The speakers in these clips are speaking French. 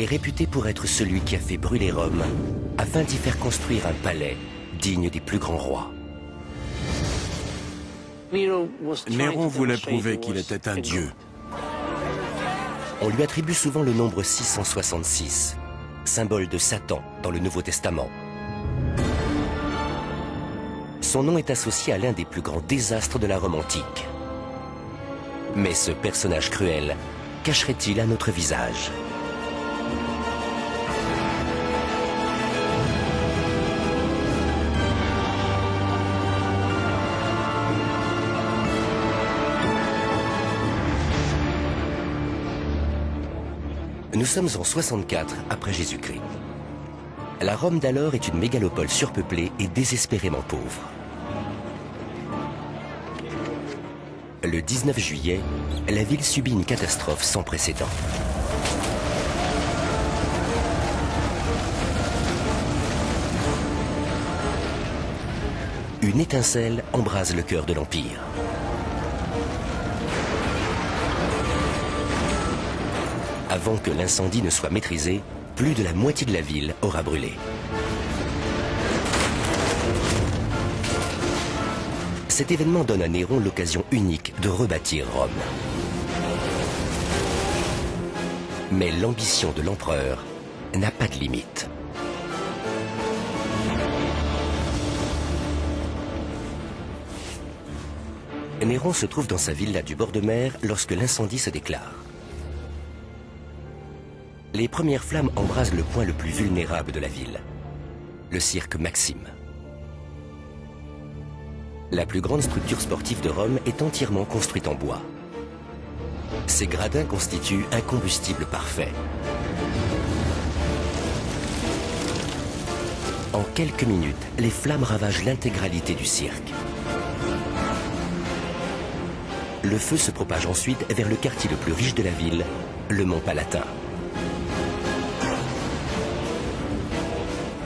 est réputé pour être celui qui a fait brûler Rome afin d'y faire construire un palais digne des plus grands rois. Néron voulait prouver qu'il était un dieu. On lui attribue souvent le nombre 666, symbole de Satan dans le Nouveau Testament. Son nom est associé à l'un des plus grands désastres de la Rome antique. Mais ce personnage cruel cacherait-il un autre visage ? Nous sommes en 64 après Jésus-Christ. La Rome d'alors est une mégalopole surpeuplée et désespérément pauvre. Le 19 juillet, la ville subit une catastrophe sans précédent. Une étincelle embrase le cœur de l'Empire. Avant que l'incendie ne soit maîtrisé, plus de la moitié de la ville aura brûlé. Cet événement donne à Néron l'occasion unique de rebâtir Rome. Mais l'ambition de l'empereur n'a pas de limite. Néron se trouve dans sa villa du bord de mer lorsque l'incendie se déclare. Les premières flammes embrasent le point le plus vulnérable de la ville, le cirque Maxime. La plus grande structure sportive de Rome est entièrement construite en bois. Ces gradins constituent un combustible parfait. En quelques minutes, les flammes ravagent l'intégralité du cirque. Le feu se propage ensuite vers le quartier le plus riche de la ville, le Mont Palatin.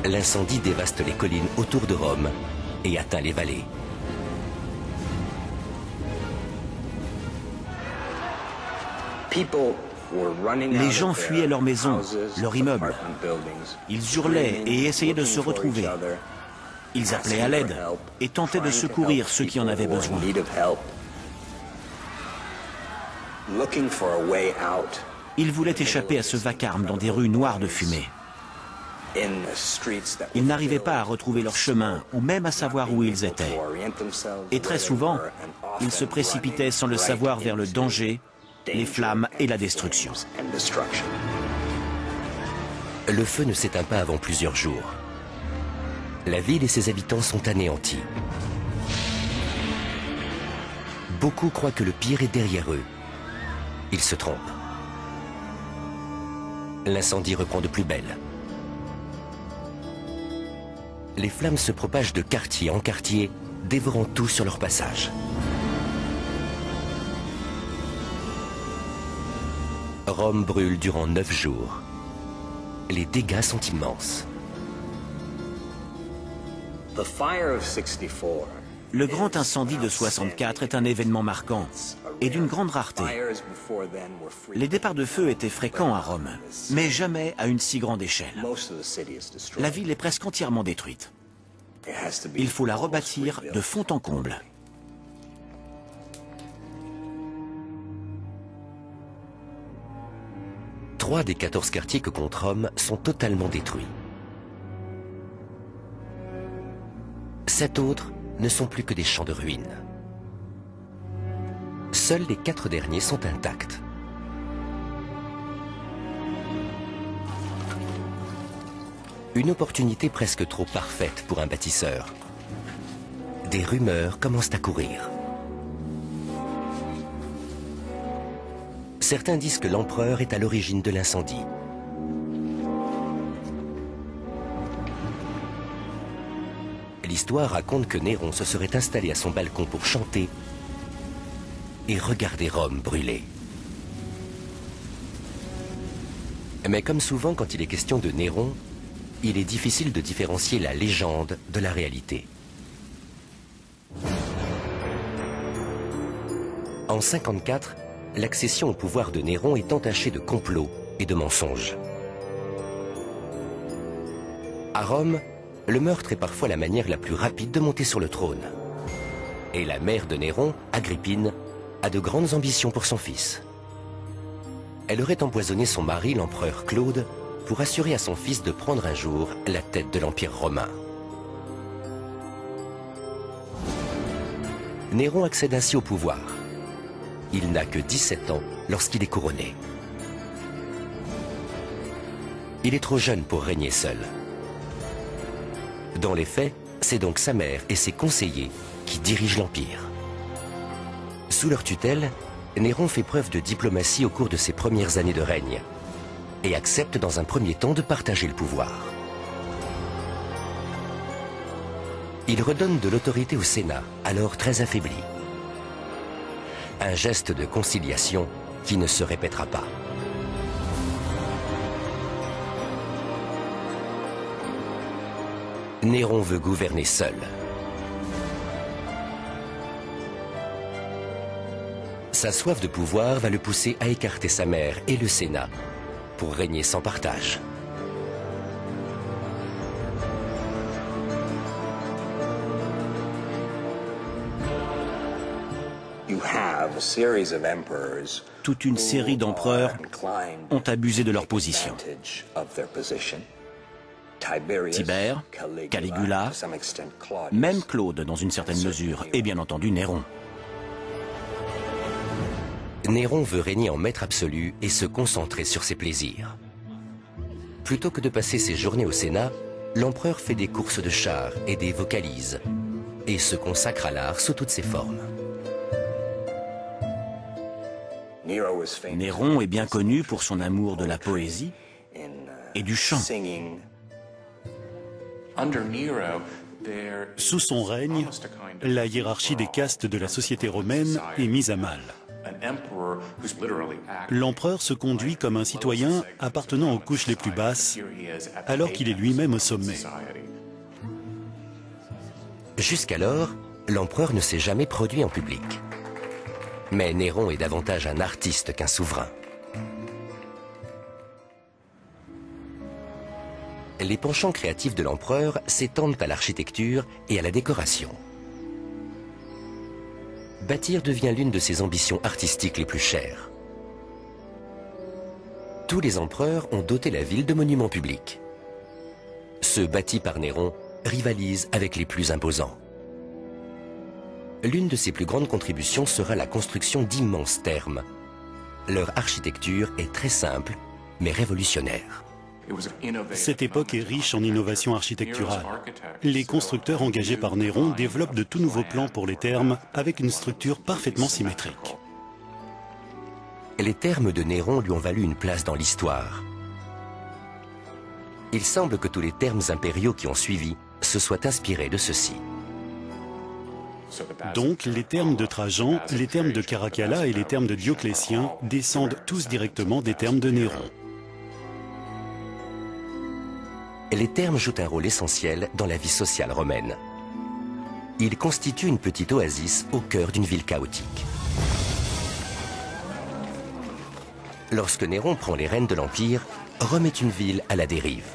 L'incendie dévaste les collines autour de Rome et atteint les vallées. Les gens fuyaient leurs maisons, leurs immeubles. Ils hurlaient et essayaient de se retrouver. Ils appelaient à l'aide et tentaient de secourir ceux qui en avaient besoin. Ils voulaient échapper à ce vacarme dans des rues noires de fumée. Ils n'arrivaient pas à retrouver leur chemin ou même à savoir où ils étaient. Et très souvent, ils se précipitaient sans le savoir vers le danger, les flammes et la destruction. Le feu ne s'éteint pas avant plusieurs jours. La ville et ses habitants sont anéantis. Beaucoup croient que le pire est derrière eux. Ils se trompent. L'incendie reprend de plus belle. Les flammes se propagent de quartier en quartier, dévorant tout sur leur passage. Rome brûle durant 9 jours. Les dégâts sont immenses. Le grand incendie de 64 est un événement marquant et d'une grande rareté. Les départs de feu étaient fréquents à Rome, mais jamais à une si grande échelle. La ville est presque entièrement détruite. Il faut la rebâtir de fond en comble. Trois des 14 quartiers que compte Rome sont totalement détruits. 7 autres ne sont plus que des champs de ruines. Seuls les 4 derniers sont intacts. Une opportunité presque trop parfaite pour un bâtisseur. Des rumeurs commencent à courir. Certains disent que l'empereur est à l'origine de l'incendie. L'histoire raconte que Néron se serait installé à son balcon pour chanter et regarder Rome brûler. Mais comme souvent quand il est question de Néron, il est difficile de différencier la légende de la réalité. En 54, l'accession au pouvoir de Néron est entachée de complots et de mensonges. À Rome, le meurtre est parfois la manière la plus rapide de monter sur le trône. Et la mère de Néron, Agrippine, a de grandes ambitions pour son fils. Elle aurait empoisonné son mari, l'empereur Claude, pour assurer à son fils de prendre un jour la tête de l'Empire romain. Néron accède ainsi au pouvoir. Il n'a que 17 ans lorsqu'il est couronné. Il est trop jeune pour régner seul. Dans les faits, c'est donc sa mère et ses conseillers qui dirigent l'Empire. Sous leur tutelle, Néron fait preuve de diplomatie au cours de ses premières années de règne et accepte dans un premier temps de partager le pouvoir. Il redonne de l'autorité au Sénat, alors très affaibli. Un geste de conciliation qui ne se répétera pas. Néron veut gouverner seul. Sa soif de pouvoir va le pousser à écarter sa mère et le Sénat pour régner sans partage. Toute une série d'empereurs ont abusé de leur position. Tibère, Caligula, même Claude dans une certaine mesure, et bien entendu Néron. Néron veut régner en maître absolu et se concentrer sur ses plaisirs. Plutôt que de passer ses journées au Sénat, l'empereur fait des courses de chars et des vocalises, et se consacre à l'art sous toutes ses formes. Néron est bien connu pour son amour de la poésie et du chant. Sous son règne, la hiérarchie des castes de la société romaine est mise à mal. L'empereur se conduit comme un citoyen appartenant aux couches les plus basses, alors qu'il est lui-même au sommet. Jusqu'alors, l'empereur ne s'est jamais produit en public. Mais Néron est davantage un artiste qu'un souverain. Les penchants créatifs de l'empereur s'étendent à l'architecture et à la décoration. Bâtir devient l'une de ses ambitions artistiques les plus chères. Tous les empereurs ont doté la ville de monuments publics. Ceux bâtis par Néron rivalisent avec les plus imposants. L'une de ses plus grandes contributions sera la construction d'immenses thermes. Leur architecture est très simple, mais révolutionnaire. Cette époque est riche en innovations architecturales. Les constructeurs engagés par Néron développent de tout nouveaux plans pour les thermes avec une structure parfaitement symétrique. Les thermes de Néron lui ont valu une place dans l'histoire. Il semble que tous les thermes impériaux qui ont suivi se soient inspirés de ceux-ci. Donc, les thermes de Trajan, les thermes de Caracalla et les thermes de Dioclétien descendent tous directement des thermes de Néron. Les thermes jouent un rôle essentiel dans la vie sociale romaine. Ils constituent une petite oasis au cœur d'une ville chaotique. Lorsque Néron prend les rênes de l'Empire, Rome est une ville à la dérive.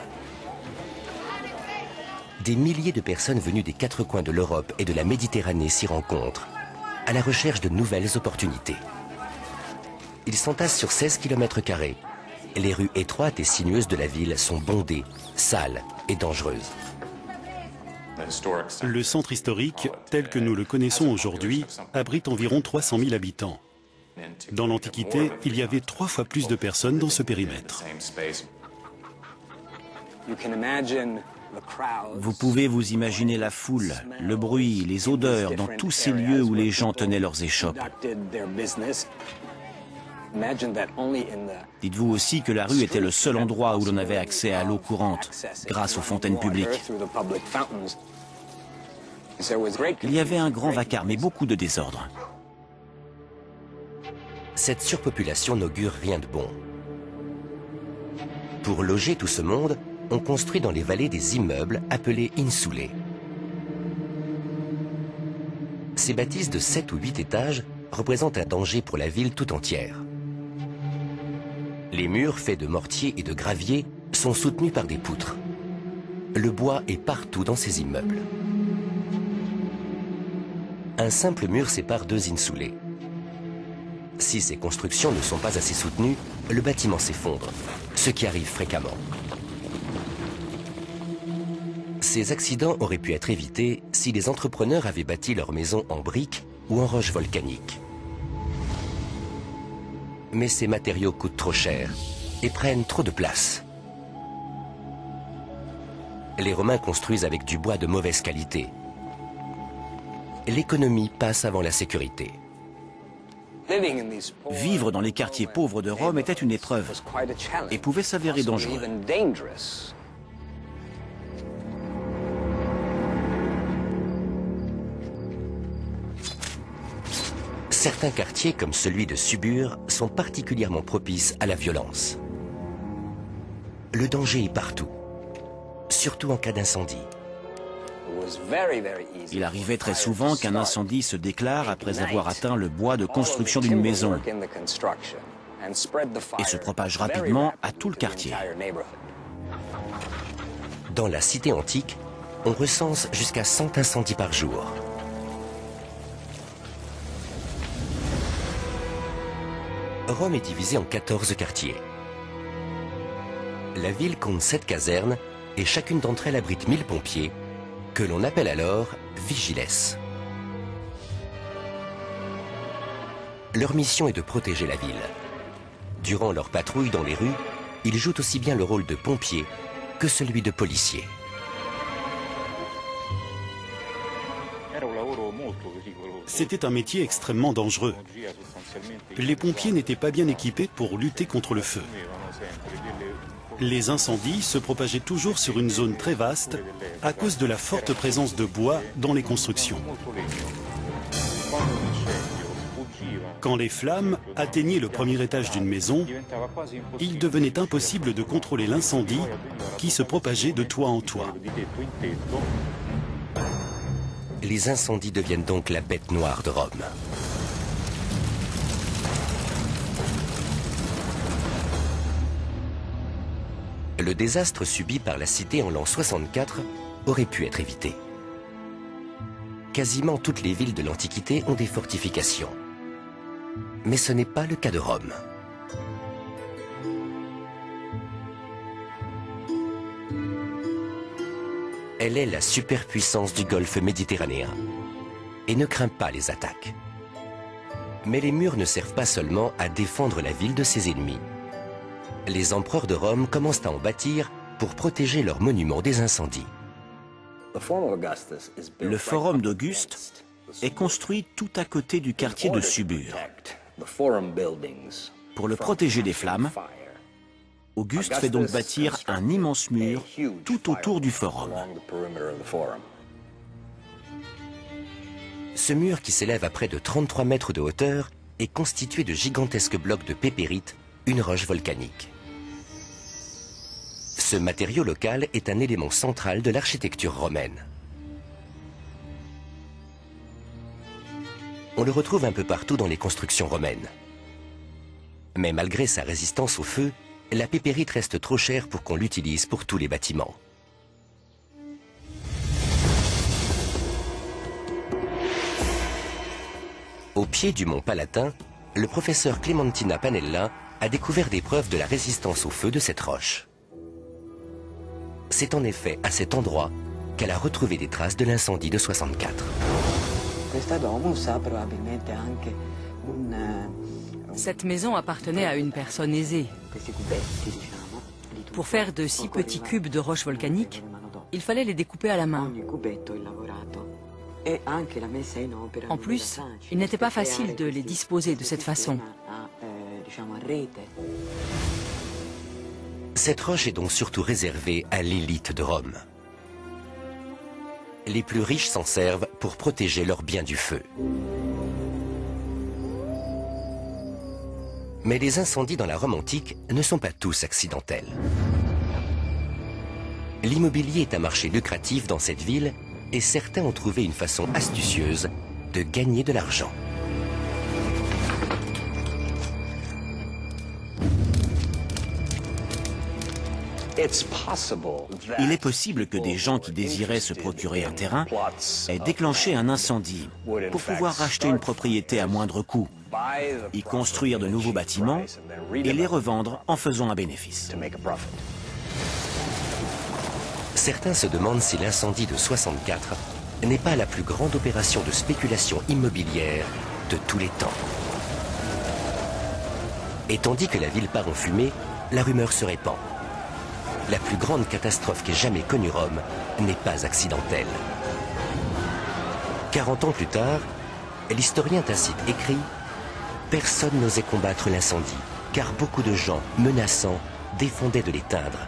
Des milliers de personnes venues des quatre coins de l'Europe et de la Méditerranée s'y rencontrent, à la recherche de nouvelles opportunités. Ils s'entassent sur 16 km². Les rues étroites et sinueuses de la ville sont bondées, sales et dangereuses. Le centre historique, tel que nous le connaissons aujourd'hui, abrite environ 300 000 habitants. Dans l'Antiquité, il y avait 3 fois plus de personnes dans ce périmètre. Vous pouvez vous imaginer la foule, le bruit, les odeurs dans tous ces lieux où les gens tenaient leurs échoppes. Dites-vous aussi que la rue était le seul endroit où l'on avait accès à l'eau courante, grâce aux fontaines publiques. Il y avait un grand vacarme et beaucoup de désordre. Cette surpopulation n'augure rien de bon. Pour loger tout ce monde, on construit dans les vallées des immeubles appelés insulae. Ces bâtisses de 7 ou 8 étages représentent un danger pour la ville tout entière. Les murs faits de mortier et de gravier sont soutenus par des poutres. le bois est partout dans ces immeubles. Un simple mur sépare deux insulés. Si ces constructions ne sont pas assez soutenues, le bâtiment s'effondre, ce qui arrive fréquemment. Ces accidents auraient pu être évités si les entrepreneurs avaient bâti leur maison en briques ou en roches volcaniques. Mais ces matériaux coûtent trop cher et prennent trop de place. Les Romains construisent avec du bois de mauvaise qualité. L'économie passe avant la sécurité. Vivre dans les quartiers pauvres de Rome était une épreuve et pouvait s'avérer dangereux. Certains quartiers, comme celui de Subur, sont particulièrement propices à la violence. Le danger est partout, surtout en cas d'incendie. Il arrivait très souvent qu'un incendie se déclare après avoir atteint le bois de construction d'une maison et se propage rapidement à tout le quartier. Dans la cité antique, on recense jusqu'à 100 incendies par jour. Rome est divisée en 14 quartiers. La ville compte 7 casernes et chacune d'entre elles abrite 1000 pompiers, que l'on appelle alors vigiles. Leur mission est de protéger la ville. Durant leur patrouille dans les rues, ils jouent aussi bien le rôle de pompiers que celui de policiers. C'était un métier extrêmement dangereux. Les pompiers n'étaient pas bien équipés pour lutter contre le feu. Les incendies se propageaient toujours sur une zone très vaste à cause de la forte présence de bois dans les constructions. Quand les flammes atteignaient le premier étage d'une maison, il devenait impossible de contrôler l'incendie qui se propageait de toit en toit. Les incendies deviennent donc la bête noire de Rome. Le désastre subi par la cité en l'an 64 aurait pu être évité. Quasiment toutes les villes de l'Antiquité ont des fortifications. Mais ce n'est pas le cas de Rome. Elle est la superpuissance du golfe méditerranéen et ne craint pas les attaques. Mais les murs ne servent pas seulement à défendre la ville de ses ennemis. Les empereurs de Rome commencent à en bâtir pour protéger leurs monuments des incendies. Le forum d'Auguste est construit tout à côté du quartier de Subur. Pour le protéger des flammes, Auguste fait donc bâtir un immense mur tout autour du forum. Ce mur, qui s'élève à près de 33 mètres de hauteur, est constitué de gigantesques blocs de pépérite, une roche volcanique. Ce matériau local est un élément central de l'architecture romaine. On le retrouve un peu partout dans les constructions romaines. Mais malgré sa résistance au feu, la pépérite reste trop chère pour qu'on l'utilise pour tous les bâtiments. Au pied du mont Palatin, le professeur Clementina Panella a découvert des preuves de la résistance au feu de cette roche. C'est en effet à cet endroit qu'elle a retrouvé des traces de l'incendie de 64. Cette maison appartenait à une personne aisée. Pour faire de si petits cubes de roche volcanique, il fallait les découper à la main. En plus, il n'était pas facile de les disposer de cette façon. Cette roche est donc surtout réservée à l'élite de Rome. Les plus riches s'en servent pour protéger leurs biens du feu. Mais les incendies dans la Rome antique ne sont pas tous accidentels. L'immobilier est un marché lucratif dans cette ville et certains ont trouvé une façon astucieuse de gagner de l'argent. Il est possible que des gens qui désiraient se procurer un terrain aient déclenché un incendie pour pouvoir racheter une propriété à moindre coût, y construire de nouveaux bâtiments et les revendre en faisant un bénéfice. Certains se demandent si l'incendie de 64 n'est pas la plus grande opération de spéculation immobilière de tous les temps. Et tandis que la ville part en fumée, la rumeur se répand. La plus grande catastrophe qu'ait jamais connue Rome n'est pas accidentelle. 40 ans plus tard, l'historien Tacite écrit « Personne n'osait combattre l'incendie, car beaucoup de gens, menaçants, défendaient de l'éteindre.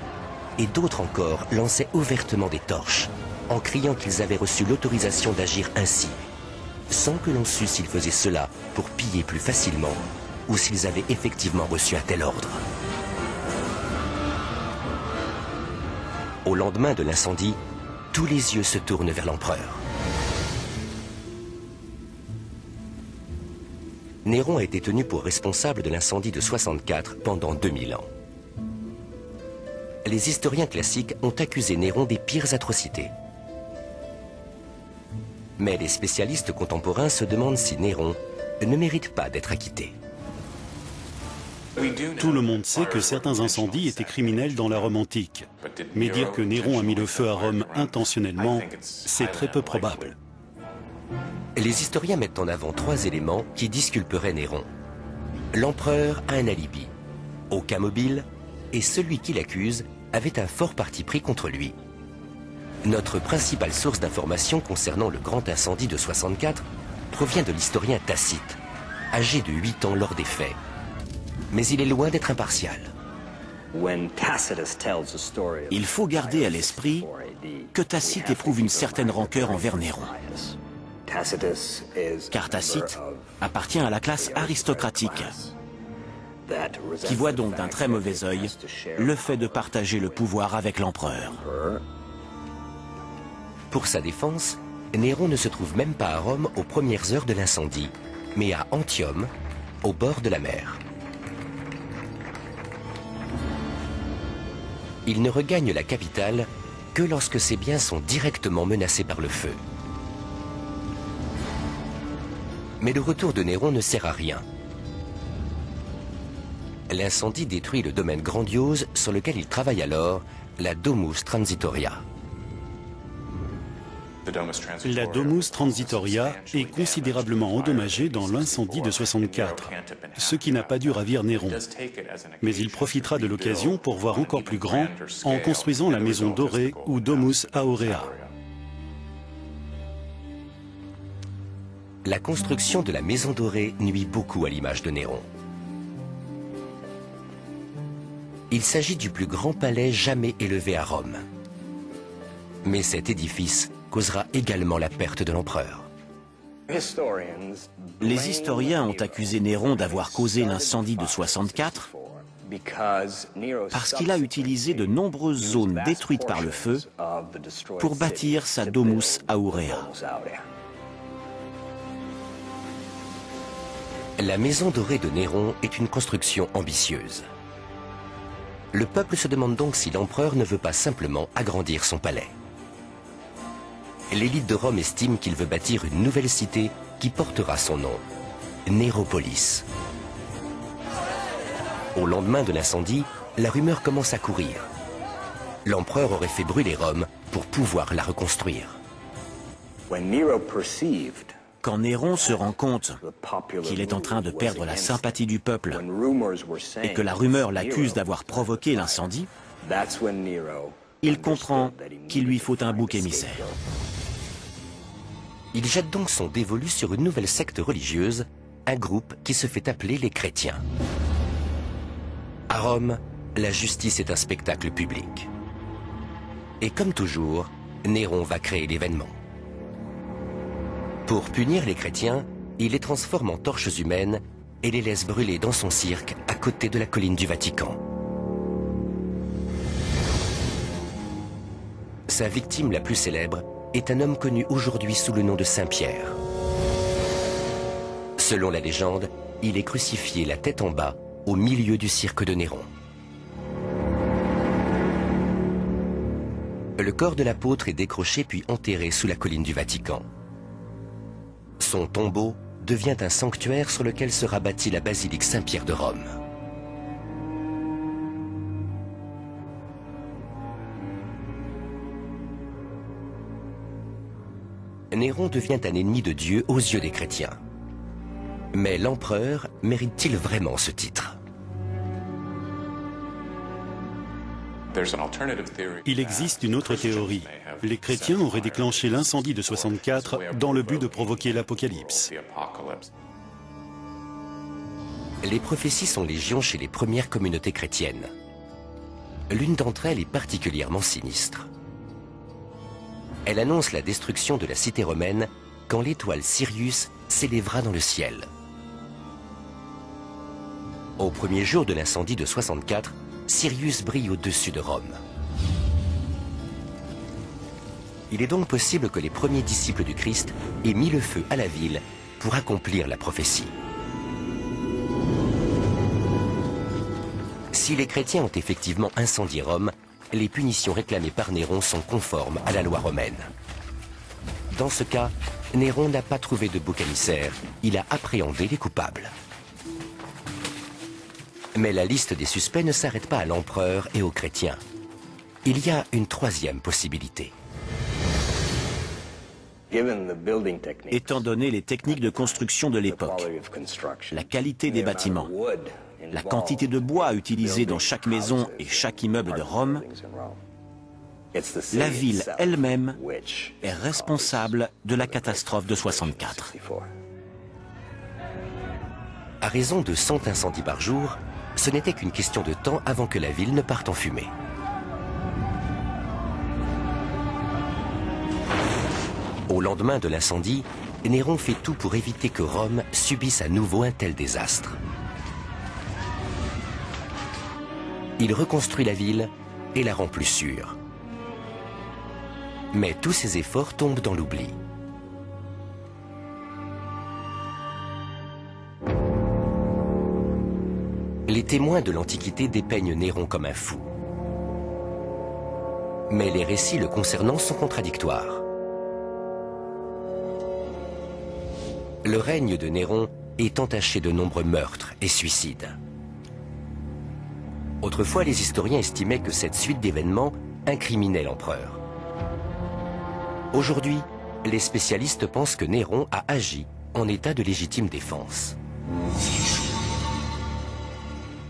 Et d'autres encore lançaient ouvertement des torches, en criant qu'ils avaient reçu l'autorisation d'agir ainsi, sans que l'on sût s'ils faisaient cela pour piller plus facilement, ou s'ils avaient effectivement reçu un tel ordre. » Au lendemain de l'incendie, tous les yeux se tournent vers l'empereur. Néron a été tenu pour responsable de l'incendie de 64 pendant 2000 ans. Les historiens classiques ont accusé Néron des pires atrocités. Mais les spécialistes contemporains se demandent si Néron ne mérite pas d'être acquitté. Tout le monde sait que certains incendies étaient criminels dans la Rome antique. Mais dire que Néron a mis le feu à Rome intentionnellement, c'est très peu probable. Les historiens mettent en avant 3 éléments qui disculperaient Néron. L'empereur a un alibi, aucun mobile, et celui qui l'accuse avait un fort parti pris contre lui. Notre principale source d'information concernant le grand incendie de 64 provient de l'historien Tacite, âgé de 8 ans lors des faits. Mais il est loin d'être impartial. Il faut garder à l'esprit que Tacite éprouve une certaine rancœur envers Néron. Car Tacite appartient à la classe aristocratique, qui voit donc d'un très mauvais œil le fait de partager le pouvoir avec l'empereur. Pour sa défense, Néron ne se trouve même pas à Rome aux premières heures de l'incendie, mais à Antium, au bord de la mer. Il ne regagne la capitale que lorsque ses biens sont directement menacés par le feu. Mais le retour de Néron ne sert à rien. L'incendie détruit le domaine grandiose sur lequel il travaille alors, la Domus Transitoria. La Domus Transitoria est considérablement endommagée dans l'incendie de 64, ce qui n'a pas dû ravir Néron. Mais il profitera de l'occasion pour voir encore plus grand en construisant la maison dorée ou Domus Aurea. La construction de la maison dorée nuit beaucoup à l'image de Néron. Il s'agit du plus grand palais jamais élevé à Rome. Mais cet édifice causera également la perte de l'empereur. Les historiens ont accusé Néron d'avoir causé l'incendie de 64 parce qu'il a utilisé de nombreuses zones détruites par le feu pour bâtir sa Domus Aurea. La maison dorée de Néron est une construction ambitieuse. Le peuple se demande donc si l'empereur ne veut pas simplement agrandir son palais. L'élite de Rome estime qu'il veut bâtir une nouvelle cité qui portera son nom, Néropolis. Au lendemain de l'incendie, la rumeur commence à courir. L'empereur aurait fait brûler Rome pour pouvoir la reconstruire. Quand Néron se rend compte qu'il est en train de perdre la sympathie du peuple et que la rumeur l'accuse d'avoir provoqué l'incendie, il comprend qu'il lui faut un bouc émissaire. Il jette donc son dévolu sur une nouvelle secte religieuse, un groupe qui se fait appeler les chrétiens. À Rome, la justice est un spectacle public. Et comme toujours, Néron va créer l'événement. Pour punir les chrétiens, il les transforme en torches humaines et les laisse brûler dans son cirque à côté de la colline du Vatican. Sa victime la plus célèbre est un homme connu aujourd'hui sous le nom de Saint Pierre. Selon la légende, il est crucifié la tête en bas au milieu du cirque de Néron. Le corps de l'apôtre est décroché puis enterré sous la colline du Vatican. Son tombeau devient un sanctuaire sur lequel sera bâtie la basilique Saint-Pierre de Rome. Néron devient un ennemi de Dieu aux yeux des chrétiens. Mais l'empereur mérite-t-il vraiment ce titre ? Il existe une autre théorie. Les chrétiens auraient déclenché l'incendie de 64 dans le but de provoquer l'Apocalypse. Les prophéties sont légion chez les premières communautés chrétiennes. L'une d'entre elles est particulièrement sinistre. Elle annonce la destruction de la cité romaine quand l'étoile Sirius s'élèvera dans le ciel. Au premier jour de l'incendie de 64, Sirius brille au-dessus de Rome. Il est donc possible que les premiers disciples du Christ aient mis le feu à la ville pour accomplir la prophétie. Si les chrétiens ont effectivement incendié Rome, les punitions réclamées par Néron sont conformes à la loi romaine. Dans ce cas, Néron n'a pas trouvé de bouc émissaire, il a appréhendé les coupables. Mais la liste des suspects ne s'arrête pas à l'empereur et aux chrétiens. Il y a une troisième possibilité. Étant donné les techniques de construction de l'époque, la qualité des bâtiments, la quantité de bois utilisée dans chaque maison et chaque immeuble de Rome, la ville elle-même est responsable de la catastrophe de 64. À raison de 100 incendies par jour, ce n'était qu'une question de temps avant que la ville ne parte en fumée. Au lendemain de l'incendie, Néron fait tout pour éviter que Rome subisse à nouveau un tel désastre. Il reconstruit la ville et la rend plus sûre. Mais tous ses efforts tombent dans l'oubli. Les témoins de l'Antiquité dépeignent Néron comme un fou. Mais les récits le concernant sont contradictoires. Le règne de Néron est entaché de nombreux meurtres et suicides. Autrefois, les historiens estimaient que cette suite d'événements incriminait l'empereur. Aujourd'hui, les spécialistes pensent que Néron a agi en état de légitime défense.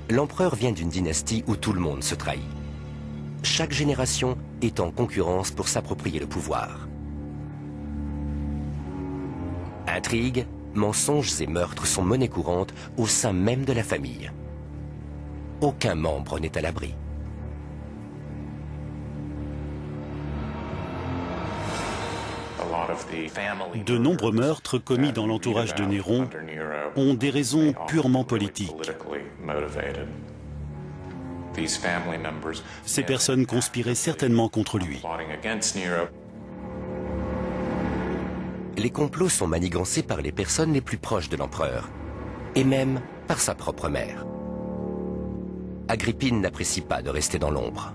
L'empereur vient d'une dynastie où tout le monde se trahit. Chaque génération est en concurrence pour s'approprier le pouvoir. Intrigues, mensonges et meurtres sont monnaie courante au sein même de la famille. Aucun membre n'est à l'abri. De nombreux meurtres commis dans l'entourage de Néron ont des raisons purement politiques. Ces personnes conspiraient certainement contre lui. Les complots sont manigancés par les personnes les plus proches de l'empereur, et même par sa propre mère. Agrippine n'apprécie pas de rester dans l'ombre.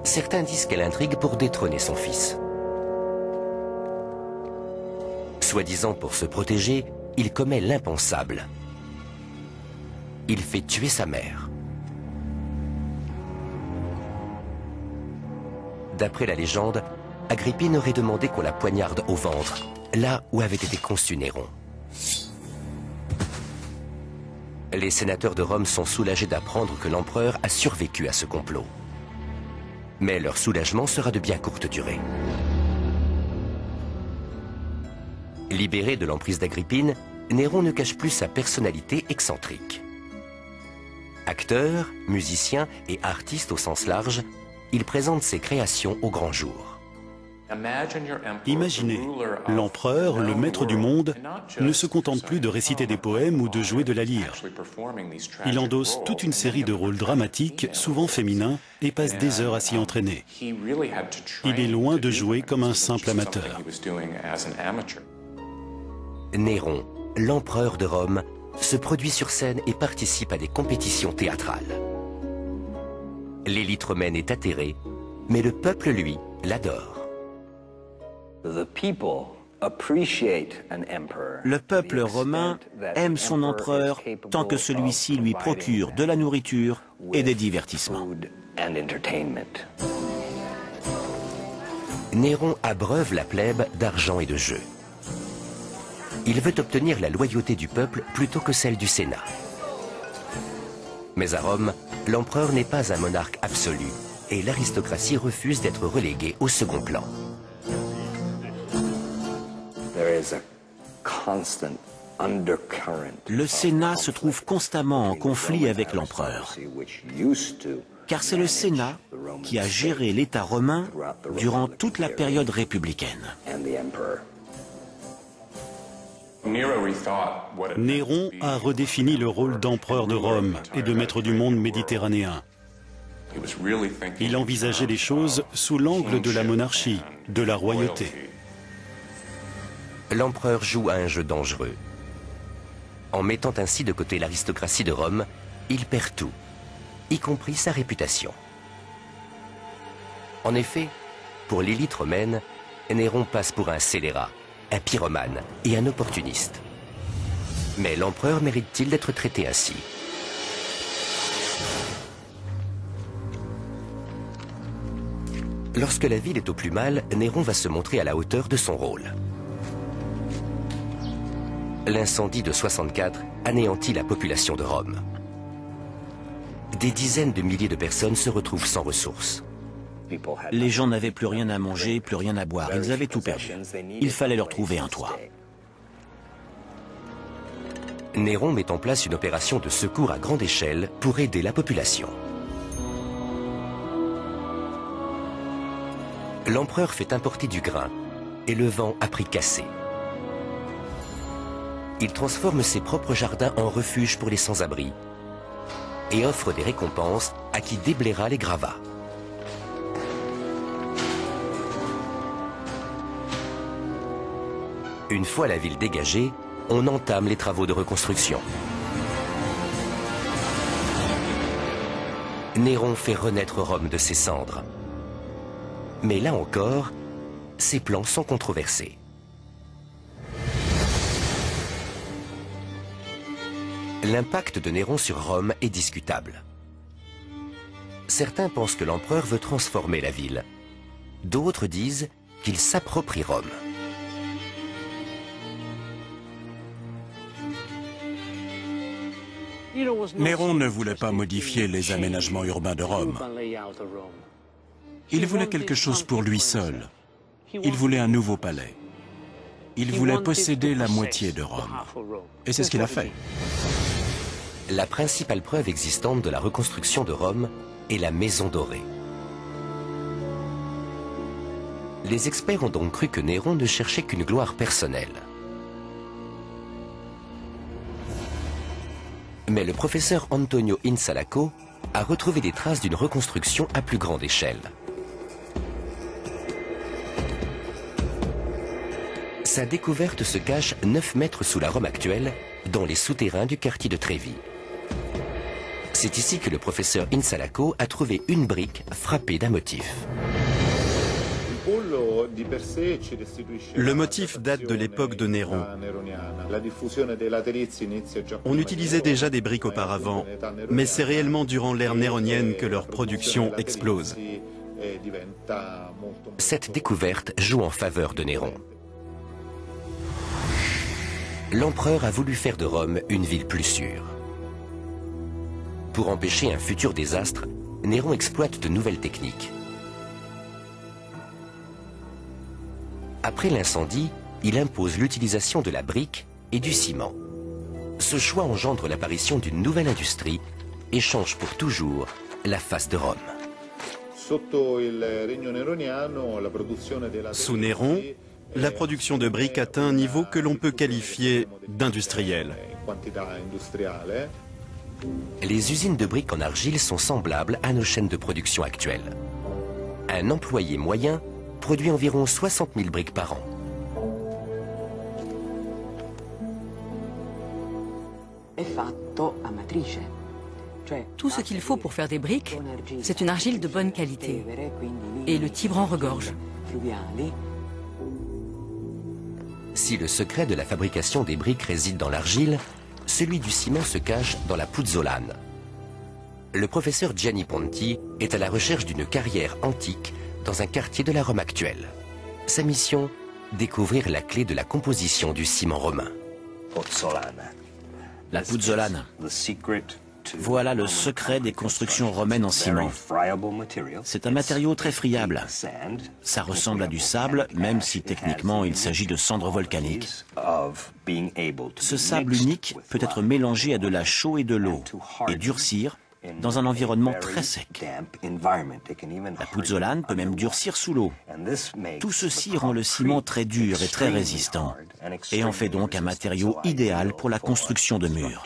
Certains disent qu'elle intrigue pour détrôner son fils. Soi-disant pour se protéger, il commet l'impensable. Il fait tuer sa mère. D'après la légende, Agrippine aurait demandé qu'on la poignarde au ventre, là où avait été conçu Néron. Les sénateurs de Rome sont soulagés d'apprendre que l'empereur a survécu à ce complot. Mais leur soulagement sera de bien courte durée. Libéré de l'emprise d'Agrippine, Néron ne cache plus sa personnalité excentrique. Acteur, musicien et artiste au sens large, il présente ses créations au grand jour. Imaginez, l'empereur, le maître du monde, ne se contente plus de réciter des poèmes ou de jouer de la lyre. Il endosse toute une série de rôles dramatiques, souvent féminins, et passe des heures à s'y entraîner. Il est loin de jouer comme un simple amateur. Néron, l'empereur de Rome, se produit sur scène et participe à des compétitions théâtrales. L'élite romaine est atterrée Mais le peuple, lui, l'adore. Le peuple romain aime son empereur tant que celui-ci lui procure de la nourriture et des divertissements. Néron abreuve la plèbe d'argent et de jeux. Il veut obtenir la loyauté du peuple plutôt que celle du Sénat. Mais à Rome, l'empereur n'est pas un monarque absolu et l'aristocratie refuse d'être reléguée au second plan. Le Sénat se trouve constamment en conflit avec l'empereur, car c'est le Sénat qui a géré l'État romain durant toute la période républicaine. Néron a redéfini le rôle d'empereur de Rome et de maître du monde méditerranéen. Il envisageait les choses sous l'angle de la monarchie, de la royauté. L'empereur joue à un jeu dangereux. En mettant ainsi de côté l'aristocratie de Rome, il perd tout, y compris sa réputation. En effet, pour l'élite romaine, Néron passe pour un scélérat, un pyromane et un opportuniste. Mais l'empereur mérite-t-il d'être traité ainsi? Lorsque la ville est au plus mal, Néron va se montrer à la hauteur de son rôle. L'incendie de 64 anéantit la population de Rome. Des dizaines de milliers de personnes se retrouvent sans ressources. Les gens n'avaient plus rien à manger, plus rien à boire. Ils avaient tout perdu. Il fallait leur trouver un toit. Néron met en place une opération de secours à grande échelle pour aider la population. L'empereur fait importer du grain et le vend à prix cassé. Il transforme ses propres jardins en refuge pour les sans-abri et offre des récompenses à qui déblayera les gravats. Une fois la ville dégagée, on entame les travaux de reconstruction. Néron fait renaître Rome de ses cendres. Mais là encore, ses plans sont controversés. L'impact de Néron sur Rome est discutable. Certains pensent que l'empereur veut transformer la ville. D'autres disent qu'il s'approprie Rome. Néron ne voulait pas modifier les aménagements urbains de Rome. Il voulait quelque chose pour lui seul. Il voulait un nouveau palais. Il voulait posséder la moitié de Rome. Et c'est ce qu'il a fait. La principale preuve existante de la reconstruction de Rome est la Maison Dorée. Les experts ont donc cru que Néron ne cherchait qu'une gloire personnelle. Mais le professeur Antonio Insalaco a retrouvé des traces d'une reconstruction à plus grande échelle. Sa découverte se cache 9 mètres sous la Rome actuelle, dans les souterrains du quartier de Trévi. C'est ici que le professeur Insalaco a trouvé une brique frappée d'un motif. Le motif date de l'époque de Néron. On utilisait déjà des briques auparavant, mais c'est réellement durant l'ère néronienne que leur production explose. Cette découverte joue en faveur de Néron. L'empereur a voulu faire de Rome une ville plus sûre. Pour empêcher un futur désastre, Néron exploite de nouvelles techniques. Après l'incendie, il impose l'utilisation de la brique et du ciment. Ce choix engendre l'apparition d'une nouvelle industrie et change pour toujours la face de Rome. Sous Néron, la production de briques atteint un niveau que l'on peut qualifier d'industriel. Les usines de briques en argile sont semblables à nos chaînes de production actuelles. Un employé moyen produit environ 60 000 briques par an. Tout ce qu'il faut pour faire des briques, c'est une argile de bonne qualité. Et le Tibre en regorge. Si le secret de la fabrication des briques réside dans l'argile, celui du ciment se cache dans la puzzolane. Le professeur Gianni Ponti est à la recherche d'une carrière antique dans un quartier de la Rome actuelle. Sa mission, découvrir la clé de la composition du ciment romain. La puzzolane. Voilà le secret des constructions romaines en ciment. C'est un matériau très friable. Ça ressemble à du sable, même si techniquement il s'agit de cendres volcaniques. Ce sable unique peut être mélangé à de la chaux et de l'eau et durcir dans un environnement très sec. La puzzolane peut même durcir sous l'eau. Tout ceci rend le ciment très dur et très résistant et en fait donc un matériau idéal pour la construction de murs.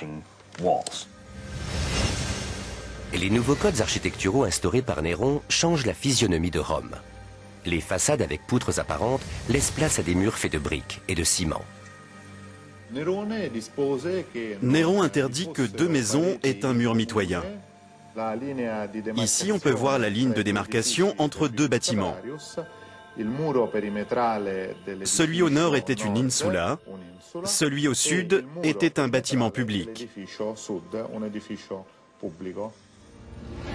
Les nouveaux codes architecturaux instaurés par Néron changent la physionomie de Rome. Les façades avec poutres apparentes laissent place à des murs faits de briques et de ciment. Néron interdit que 2 maisons aient un mur mitoyen. Ici, on peut voir la ligne de démarcation entre 2 bâtiments. Celui au nord était une insula, celui au sud était un bâtiment public.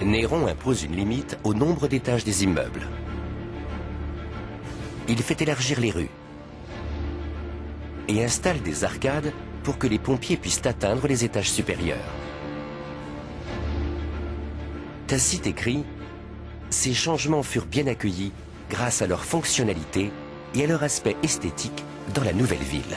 Néron impose une limite au nombre d'étages des immeubles. Il fait élargir les rues et installe des arcades pour que les pompiers puissent atteindre les étages supérieurs. Tacite écrit « Ces changements furent bien accueillis grâce à leur fonctionnalité et à leur aspect esthétique dans la nouvelle ville. »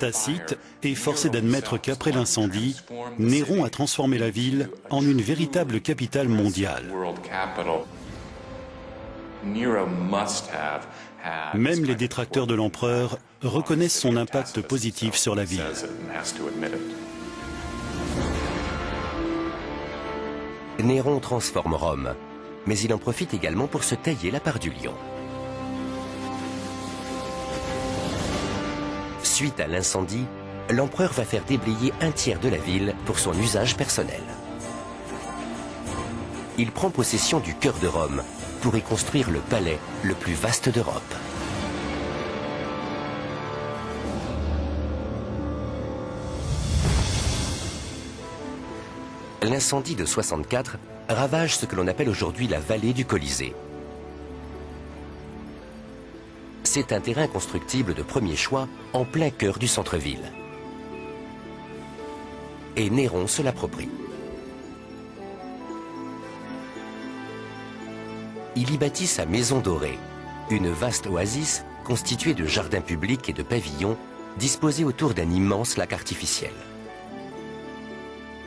Tacite est forcé d'admettre qu'après l'incendie, Néron a transformé la ville en une véritable capitale mondiale. Même les détracteurs de l'empereur reconnaissent son impact positif sur la ville. Néron transforme Rome, mais il en profite également pour se tailler la part du lion. Suite à l'incendie, l'empereur va faire déblayer un tiers de la ville pour son usage personnel. Il prend possession du cœur de Rome pour y construire le palais le plus vaste d'Europe. L'incendie de 64 ravage ce que l'on appelle aujourd'hui la vallée du Colisée. C'est un terrain constructible de premier choix en plein cœur du centre-ville. Et Néron se l'approprie. Il y bâtit sa maison dorée, une vaste oasis constituée de jardins publics et de pavillons disposés autour d'un immense lac artificiel.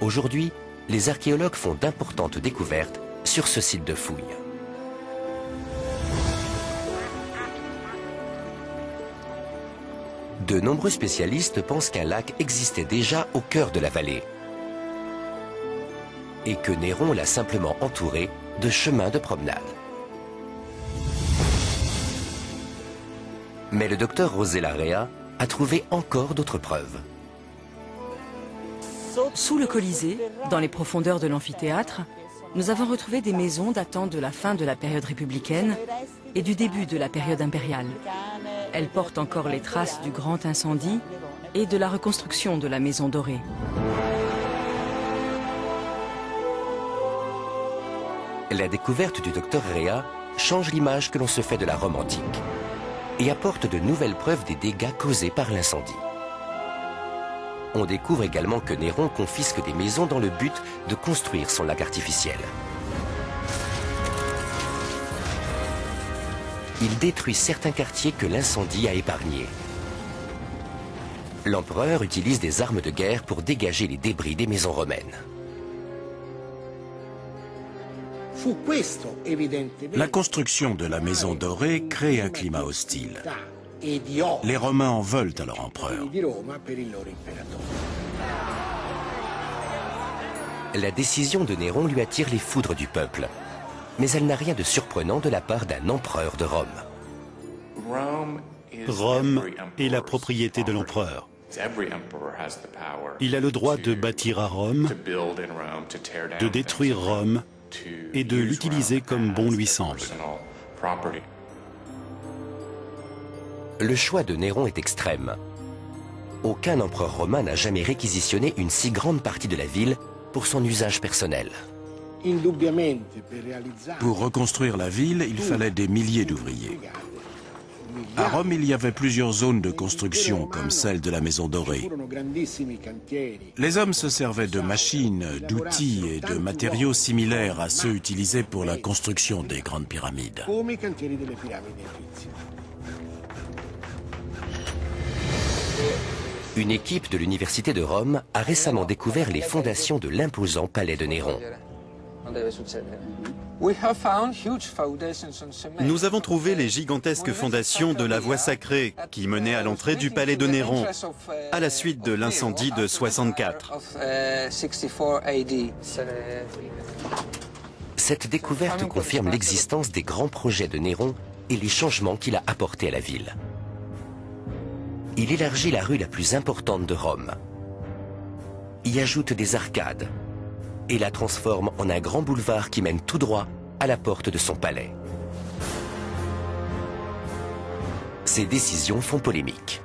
Aujourd'hui, les archéologues font d'importantes découvertes sur ce site de fouilles. De nombreux spécialistes pensent qu'un lac existait déjà au cœur de la vallée et que Néron l'a simplement entouré de chemins de promenade. Mais le docteur Rosellarea a trouvé encore d'autres preuves. Sous le Colisée, dans les profondeurs de l'amphithéâtre, nous avons retrouvé des maisons datant de la fin de la période républicaine et du début de la période impériale. Elles portent encore les traces du grand incendie et de la reconstruction de la maison dorée. La découverte du docteur Rea change l'image que l'on se fait de la Rome antique et apporte de nouvelles preuves des dégâts causés par l'incendie. On découvre également que Néron confisque des maisons dans le but de construire son lac artificiel. Il détruit certains quartiers que l'incendie a épargnés. L'empereur utilise des armes de guerre pour dégager les débris des maisons romaines. La construction de la maison dorée crée un climat hostile. Les Romains en veulent à leur empereur. La décision de Néron lui attire les foudres du peuple, mais elle n'a rien de surprenant de la part d'un empereur de Rome. Rome est la propriété de l'empereur. Il a le droit de bâtir à Rome, de détruire Rome et de l'utiliser comme bon lui semble. Le choix de Néron est extrême. Aucun empereur romain n'a jamais réquisitionné une si grande partie de la ville pour son usage personnel. Pour reconstruire la ville, il fallait des milliers d'ouvriers. À Rome, il y avait plusieurs zones de construction, comme celle de la Maison Dorée. Les hommes se servaient de machines, d'outils et de matériaux similaires à ceux utilisés pour la construction des grandes pyramides. Une équipe de l'Université de Rome a récemment découvert les fondations de l'imposant palais de Néron. Nous avons trouvé les gigantesques fondations de la voie sacrée qui menait à l'entrée du palais de Néron, à la suite de l'incendie de 64. Cette découverte confirme l'existence des grands projets de Néron et les changements qu'il a apportés à la ville. Il élargit la rue la plus importante de Rome, y ajoute des arcades et la transforme en un grand boulevard qui mène tout droit à la porte de son palais. Ces décisions font polémique.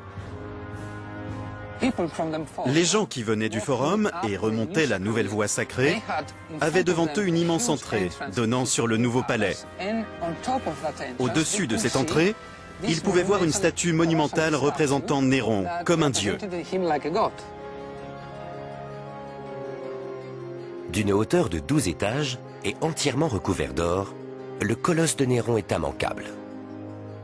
Les gens qui venaient du forum et remontaient la nouvelle voie sacrée avaient devant eux une immense entrée donnant sur le nouveau palais. Au-dessus de cette entrée, ils pouvaient voir une statue monumentale représentant Néron comme un dieu. D'une hauteur de 12 étages et entièrement recouvert d'or, le colosse de Néron est immanquable.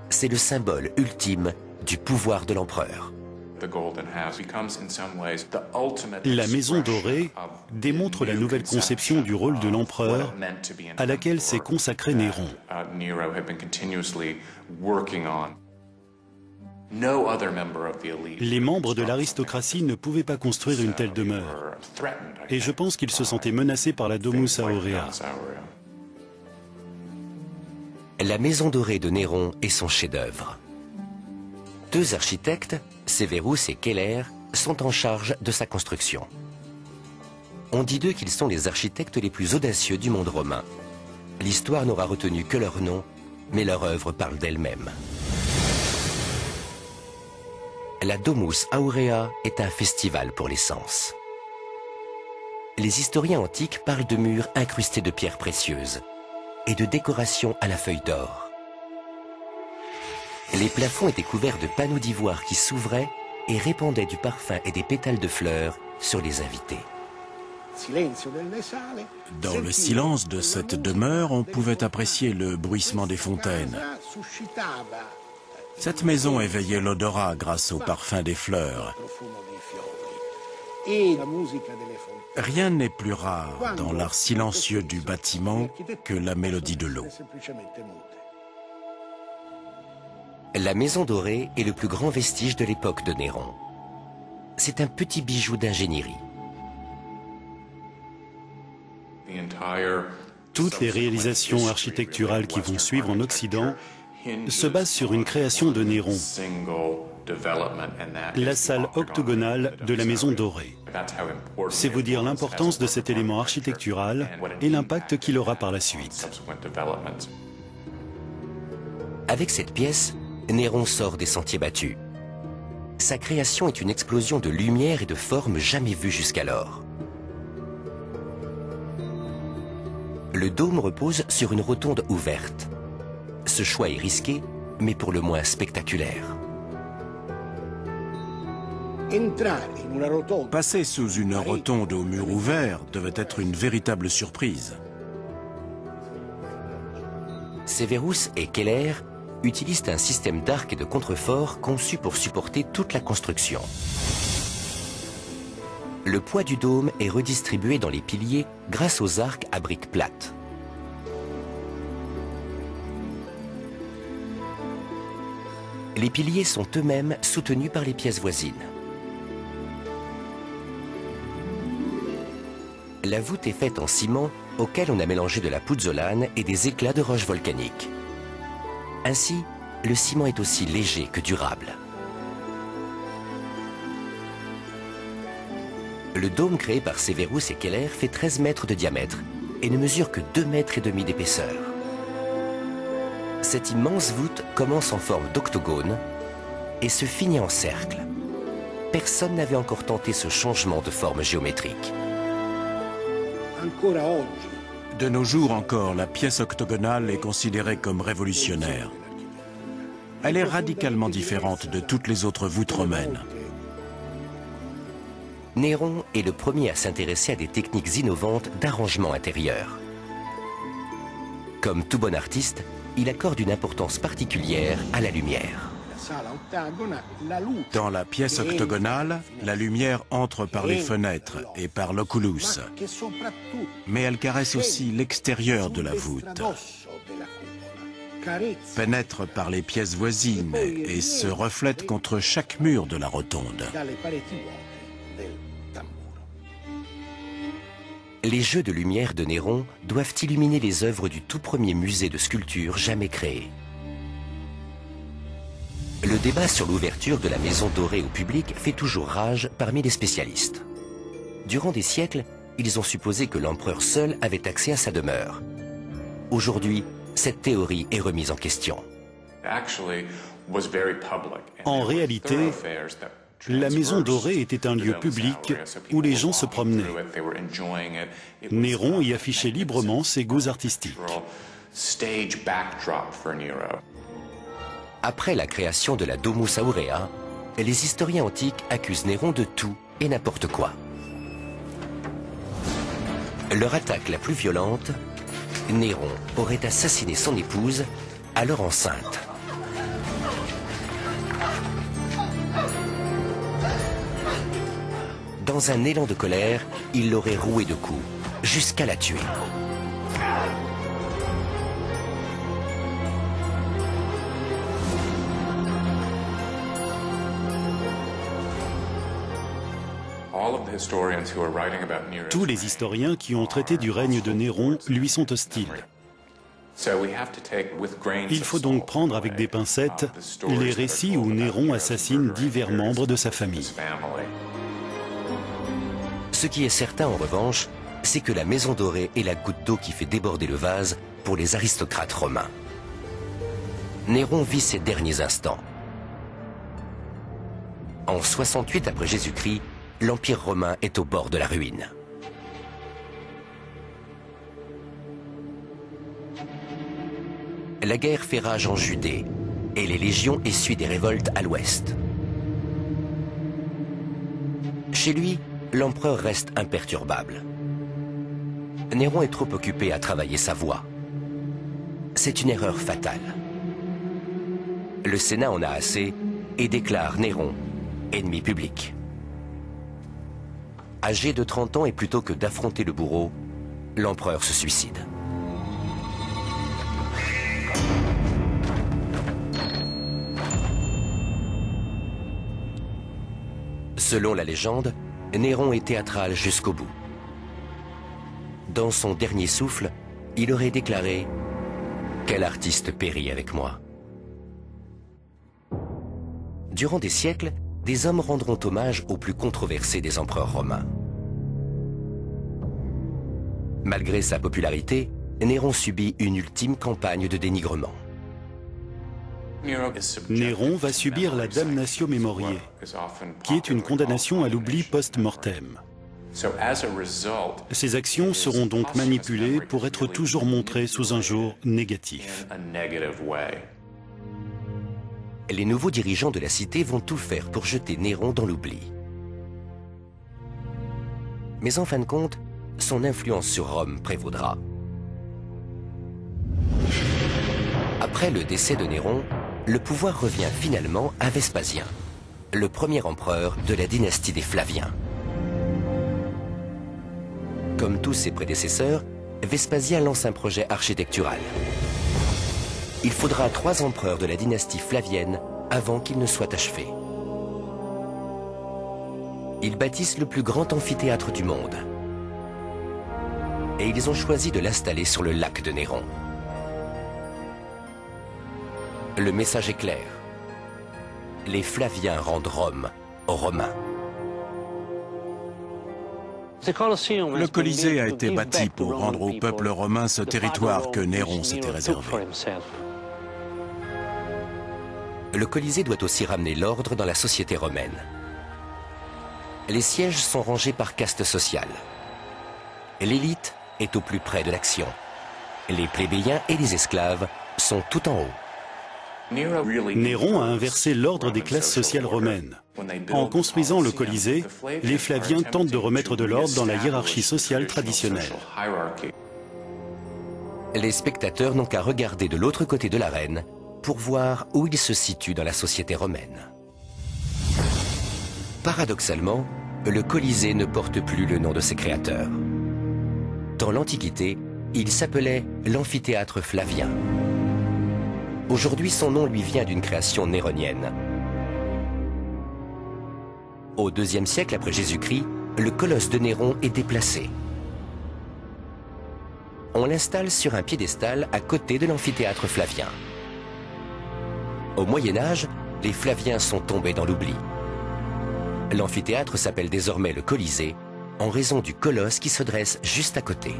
C'est le symbole ultime du pouvoir de l'empereur. La Maison Dorée démontre la nouvelle conception du rôle de l'empereur à laquelle s'est consacré Néron. Les membres de l'aristocratie ne pouvaient pas construire une telle demeure. Et je pense qu'ils se sentaient menacés par la Domus Aurea. La Maison Dorée de Néron est son chef-d'œuvre. Deux architectes, Severus et Keller, sont en charge de sa construction. On dit d'eux qu'ils sont les architectes les plus audacieux du monde romain. L'histoire n'aura retenu que leur nom, mais leur œuvre parle d'elle-même. La Domus Aurea est un festival pour les sens. Les historiens antiques parlent de murs incrustés de pierres précieuses et de décorations à la feuille d'or. Les plafonds étaient couverts de panneaux d'ivoire qui s'ouvraient et répandaient du parfum et des pétales de fleurs sur les invités. Dans le silence de cette demeure, on pouvait apprécier le bruissement des fontaines. Cette maison éveillait l'odorat grâce au parfum des fleurs. Rien n'est plus rare dans l'art silencieux du bâtiment que la mélodie de l'eau. La Maison Dorée est le plus grand vestige de l'époque de Néron. C'est un petit bijou d'ingénierie. Toutes les réalisations architecturales qui vont suivre en Occident se basent sur une création de Néron, la salle octogonale de la Maison Dorée. C'est vous dire l'importance de cet élément architectural et l'impact qu'il aura par la suite. Avec cette pièce, Néron sort des sentiers battus. Sa création est une explosion de lumière et de formes jamais vues jusqu'alors. Le dôme repose sur une rotonde ouverte. Ce choix est risqué, mais pour le moins spectaculaire. Passer sous une rotonde au mur ouvert devait être une véritable surprise. Severus et Keller utilisent un système d'arcs et de contreforts conçu pour supporter toute la construction. Le poids du dôme est redistribué dans les piliers grâce aux arcs à briques plates. Les piliers sont eux-mêmes soutenus par les pièces voisines. La voûte est faite en ciment auquel on a mélangé de la pouzzolane et des éclats de roches volcaniques. Ainsi, le ciment est aussi léger que durable. Le dôme créé par Severus et Keller fait 13 mètres de diamètre et ne mesure que 2,5 mètres d'épaisseur. Cette immense voûte commence en forme d'octogone et se finit en cercle. Personne n'avait encore tenté ce changement de forme géométrique. De nos jours encore, la pièce octogonale est considérée comme révolutionnaire. Elle est radicalement différente de toutes les autres voûtes romaines. Néron est le premier à s'intéresser à des techniques innovantes d'arrangement intérieur. Comme tout bon artiste, il accorde une importance particulière à la lumière. Dans la pièce octogonale, la lumière entre par les fenêtres et par l'oculus. Mais elle caresse aussi l'extérieur de la voûte, pénètre par les pièces voisines et se reflète contre chaque mur de la rotonde. Les jeux de lumière de Néron doivent illuminer les œuvres du tout premier musée de sculpture jamais créé. Le débat sur l'ouverture de la Maison Dorée au public fait toujours rage parmi les spécialistes. Durant des siècles, ils ont supposé que l'empereur seul avait accès à sa demeure. Aujourd'hui, cette théorie est remise en question. En réalité, la Maison Dorée était un lieu public où les gens se promenaient. Néron y affichait librement ses goûts artistiques. Après la création de la Domus Aurea, les historiens antiques accusent Néron de tout et n'importe quoi. Leur attaque la plus violente, Néron aurait assassiné son épouse, alors enceinte. Dans un élan de colère, il l'aurait rouée de coups, jusqu'à la tuer. Tous les historiens qui ont traité du règne de Néron lui sont hostiles. Il faut donc prendre avec des pincettes les récits où Néron assassine divers membres de sa famille. Ce qui est certain en revanche, c'est que la Maison Dorée est la goutte d'eau qui fait déborder le vase pour les aristocrates romains. Néron vit ses derniers instants. En 68 après Jésus-Christ, l'Empire romain est au bord de la ruine. La guerre fait rage en Judée et les légions essuient des révoltes à l'ouest. Chez lui, l'empereur reste imperturbable. Néron est trop occupé à travailler sa voix. C'est une erreur fatale. Le Sénat en a assez et déclare Néron ennemi public. Âgé de 30 ans et plutôt que d'affronter le bourreau, l'empereur se suicide. Selon la légende, Néron est théâtral jusqu'au bout. Dans son dernier souffle, il aurait déclaré « Quel artiste périt avec moi ?» Durant des siècles, des hommes rendront hommage aux plus controversés des empereurs romains. Malgré sa popularité, Néron subit une ultime campagne de dénigrement. Néron va subir la damnatio memoriae, qui est une condamnation à l'oubli post-mortem. Ses actions seront donc manipulées pour être toujours montrées sous un jour négatif. Les nouveaux dirigeants de la cité vont tout faire pour jeter Néron dans l'oubli. Mais en fin de compte, son influence sur Rome prévaudra. Après le décès de Néron, le pouvoir revient finalement à Vespasien, le premier empereur de la dynastie des Flaviens. Comme tous ses prédécesseurs, Vespasien lance un projet architectural. Il faudra 3 empereurs de la dynastie flavienne avant qu'il ne soit achevé. Ils bâtissent le plus grand amphithéâtre du monde. Et ils ont choisi de l'installer sur le lac de Néron. Le message est clair. Les Flaviens rendent Rome aux Romains. Le Colisée a été bâti pour rendre au peuple romain ce territoire que Néron s'était réservé. Le Colisée doit aussi ramener l'ordre dans la société romaine. Les sièges sont rangés par caste sociale. L'élite est au plus près de l'action. Les plébéiens et les esclaves sont tout en haut. Néron a inversé l'ordre des classes sociales romaines. En construisant le Colisée, les Flaviens tentent de remettre de l'ordre dans la hiérarchie sociale traditionnelle. Les spectateurs n'ont qu'à regarder de l'autre côté de l'arène pour voir où il se situe dans la société romaine. Paradoxalement, le Colisée ne porte plus le nom de ses créateurs. Dans l'Antiquité, il s'appelait l'amphithéâtre Flavien. Aujourd'hui, son nom lui vient d'une création néronienne. Au IIe siècle après Jésus-Christ, le colosse de Néron est déplacé. On l'installe sur un piédestal à côté de l'amphithéâtre Flavien. Au Moyen-Âge, les Flaviens sont tombés dans l'oubli. L'amphithéâtre s'appelle désormais le Colisée, en raison du colosse qui se dresse juste à côté.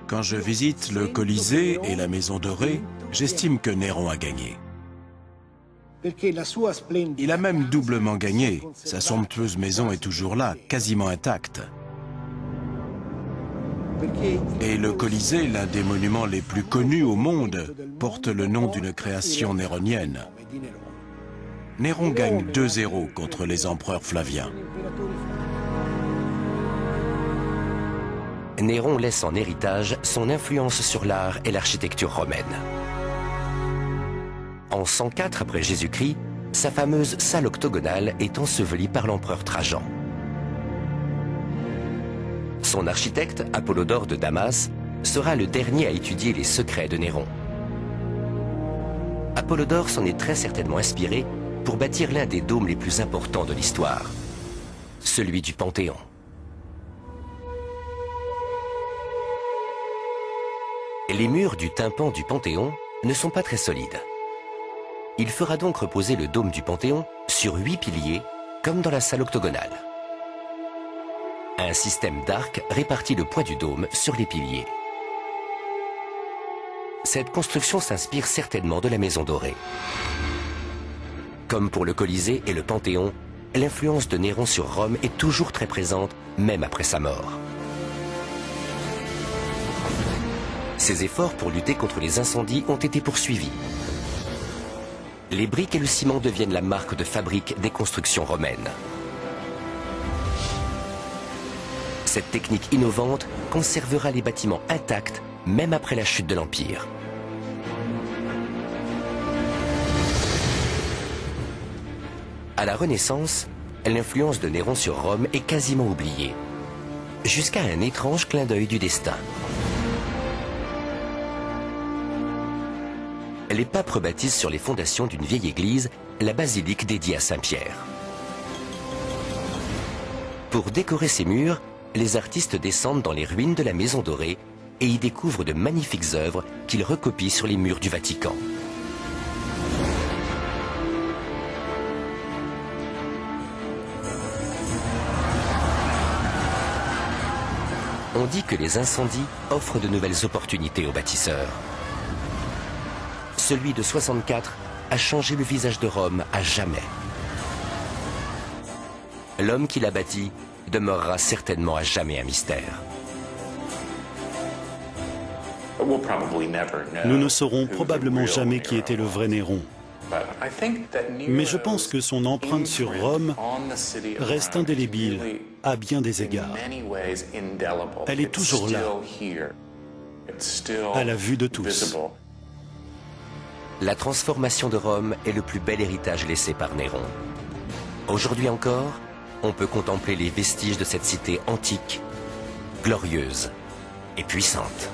Quand je visite le Colisée et la Maison Dorée, j'estime que Néron a gagné. Il a même doublement gagné. Sa somptueuse maison est toujours là, quasiment intacte. Et le Colisée, l'un des monuments les plus connus au monde, porte le nom d'une création néronienne. Néron gagne 2-0 contre les empereurs flaviens. Néron laisse en héritage son influence sur l'art et l'architecture romaine. En 104 après Jésus-Christ, sa fameuse salle octogonale est ensevelie par l'empereur Trajan. Son architecte, Apollodore de Damas, sera le dernier à étudier les secrets de Néron. Apollodore s'en est très certainement inspiré pour bâtir l'un des dômes les plus importants de l'histoire, celui du Panthéon. Les murs du tympan du Panthéon ne sont pas très solides. Il fera donc reposer le dôme du Panthéon sur 8 piliers, comme dans la salle octogonale. Un système d'arcs répartit le poids du dôme sur les piliers. Cette construction s'inspire certainement de la Maison Dorée. Comme pour le Colisée et le Panthéon, l'influence de Néron sur Rome est toujours très présente, même après sa mort. Ses efforts pour lutter contre les incendies ont été poursuivis. Les briques et le ciment deviennent la marque de fabrique des constructions romaines. Cette technique innovante conservera les bâtiments intacts, même après la chute de l'Empire. À la Renaissance, l'influence de Néron sur Rome est quasiment oubliée, jusqu'à un étrange clin d'œil du destin. Les papes rebaptisent sur les fondations d'une vieille église la basilique dédiée à Saint-Pierre. Pour décorer ces murs, les artistes descendent dans les ruines de la Maison Dorée et y découvrent de magnifiques œuvres qu'ils recopient sur les murs du Vatican. On dit que les incendies offrent de nouvelles opportunités aux bâtisseurs. Celui de 64 a changé le visage de Rome à jamais. L'homme qui l'a bâti demeurera certainement à jamais un mystère. Nous ne saurons probablement jamais qui était le vrai Néron. Mais je pense que son empreinte sur Rome reste indélébile à bien des égards. Elle est toujours là, à la vue de tous. La transformation de Rome est le plus bel héritage laissé par Néron. Aujourd'hui encore, on peut contempler les vestiges de cette cité antique, glorieuse et puissante.